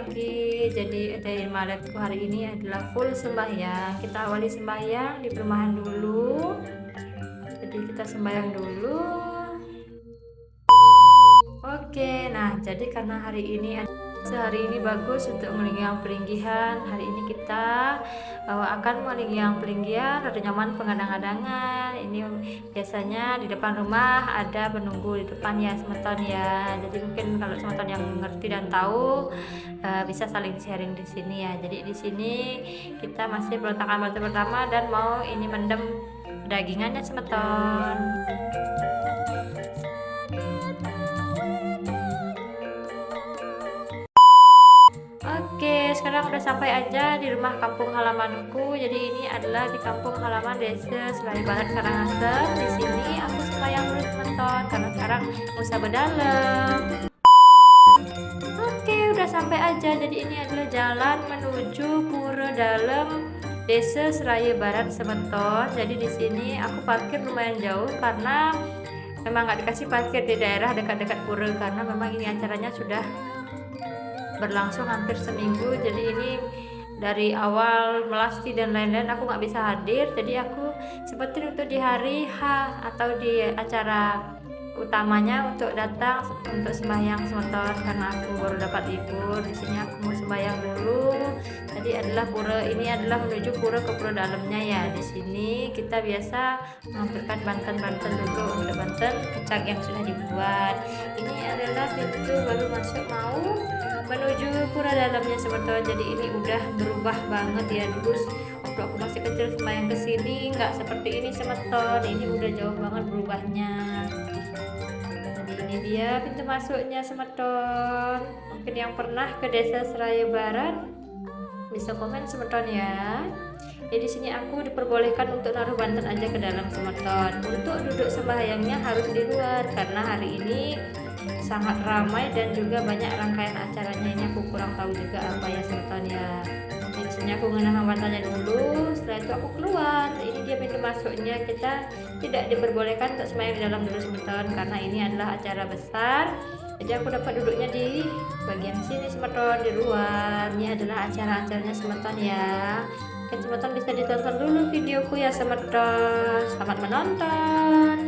pagi. Jadi dari malamku hari ini adalah full sembahyang. Kita awali sembahyang di perumahan dulu. Jadi kita sembahyang dulu. Oke, nah jadi karena hari ini bagus untuk melinggiang pelinggihan. Hari ini kita akan melinggiang pelinggihan rada nyaman pengadang-adangan. Ini biasanya di depan rumah ada penunggu di depan ya semeton ya. Jadi mungkin kalau semeton yang ngerti dan tahu bisa saling sharing di sini ya. Jadi di sini kita masih peletakan batu pertama dan mau ini mendem dagingannya semeton. Oke, sekarang udah sampai aja di rumah kampung halamanku. Jadi ini adalah di kampung halaman Desa Selawi Barat Karangasem. Di sini aku sembahyang dulu teman-teman karena sekarang Musa Bedalem. Oke, udah sampai aja. Jadi ini adalah jalan menuju Pura Dalem Desa Seraya Barat Semeton. Jadi di sini aku parkir lumayan jauh karena memang nggak dikasih parkir di daerah dekat-dekat pura karena memang ini acaranya sudah berlangsung hampir seminggu. Jadi ini dari awal melasti dan lain-lain aku nggak bisa hadir, jadi aku sempetin untuk di hari H atau di acara utamanya untuk datang untuk sembahyang semeton karena aku baru dapat libur. Di sini aku mau sembahyang dulu. Tadi adalah pura, ini adalah menuju pura ke pura dalamnya ya. Di sini kita biasa mengampilkan banten dulu untuk banten kecak yang sudah dibuat. Ini adalah pintu baru masuk mau menuju pura dalamnya semeton. Jadi ini udah berubah banget ya. Dulu waktu aku masih kecil sembahyang kesini nggak seperti ini semeton. Ini udah jauh banget berubahnya. Ini dia pintu masuknya semeton. Mungkin yang pernah ke Desa Seraya Barat bisa komen semeton ya. Jadi di sini aku diperbolehkan untuk naruh banten aja ke dalam semeton. Untuk duduk sembahyangnya harus di luar karena hari ini sangat ramai dan juga banyak rangkaian acaranya. Ini aku kurang tahu juga apa ya semeton ya. Di sini aku ngenah bantannya dulu, setelah itu aku keluar. Ini dia pintu masuknya. Kita tidak diperbolehkan untuk sembahyang di dalam dulu semeton karena ini adalah acara besar. Jadi aku dapat duduknya di bagian sini semeton, di luar. Ini adalah acara-acaranya semeton ya. Oke semeton, bisa ditonton dulu videoku ya semeton. Selamat menonton.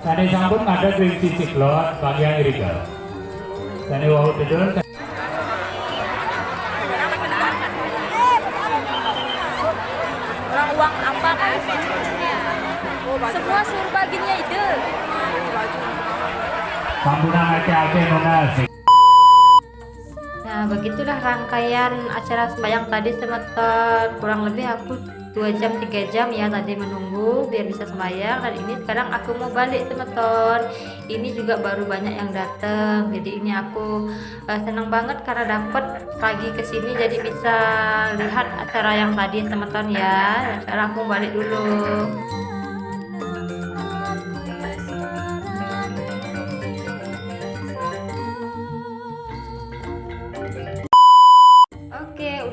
Sani sampun ada kering sisik lot bagian irigal. Sani wau dedon. Orang uang apa kan semua suruh baginya itu. Sampunan ake-ake nonasi. Nah begitulah rangkaian acara sembahyang tadi semeton. Kurang lebih aku 2 jam 3 jam ya tadi menunggu biar bisa sembahyang. Dan ini sekarang aku mau balik semeton. Ini juga baru banyak yang datang. Jadi ini aku senang banget karena dapat pagi kesini jadi bisa lihat acara yang tadi semeton ya. Dan sekarang aku mau balik dulu.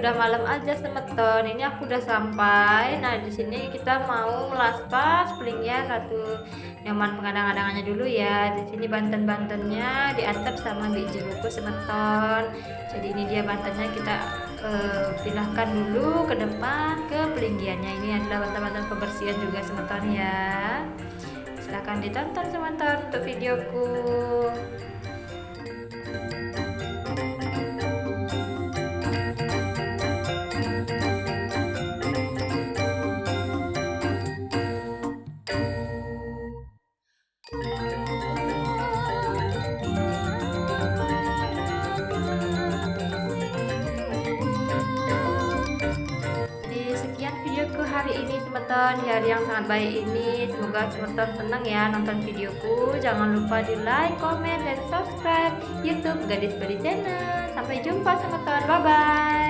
Udah malam aja semeton. Ini aku udah sampai. Nah di sini kita mau melaspas pelinggian Ratu Nyoman pengadang-adangannya dulu ya. Di sini banten-bantennya diantep sama Mbak Jeruku semeton. Jadi ini dia bantennya, kita pindahkan dulu ke depan ke pelinggiannya. Ini adalah banten-banten pembersihan juga semeton ya. Silahkan ditonton semeton untuk videoku. sekian videoku hari ini teman-teman, di hari yang sangat baik ini. Semoga teman-teman senang ya nonton videoku. Jangan lupa di like, komen, dan subscribe YouTube Gadis Bali Channel. Sampai jumpa teman-teman, bye bye.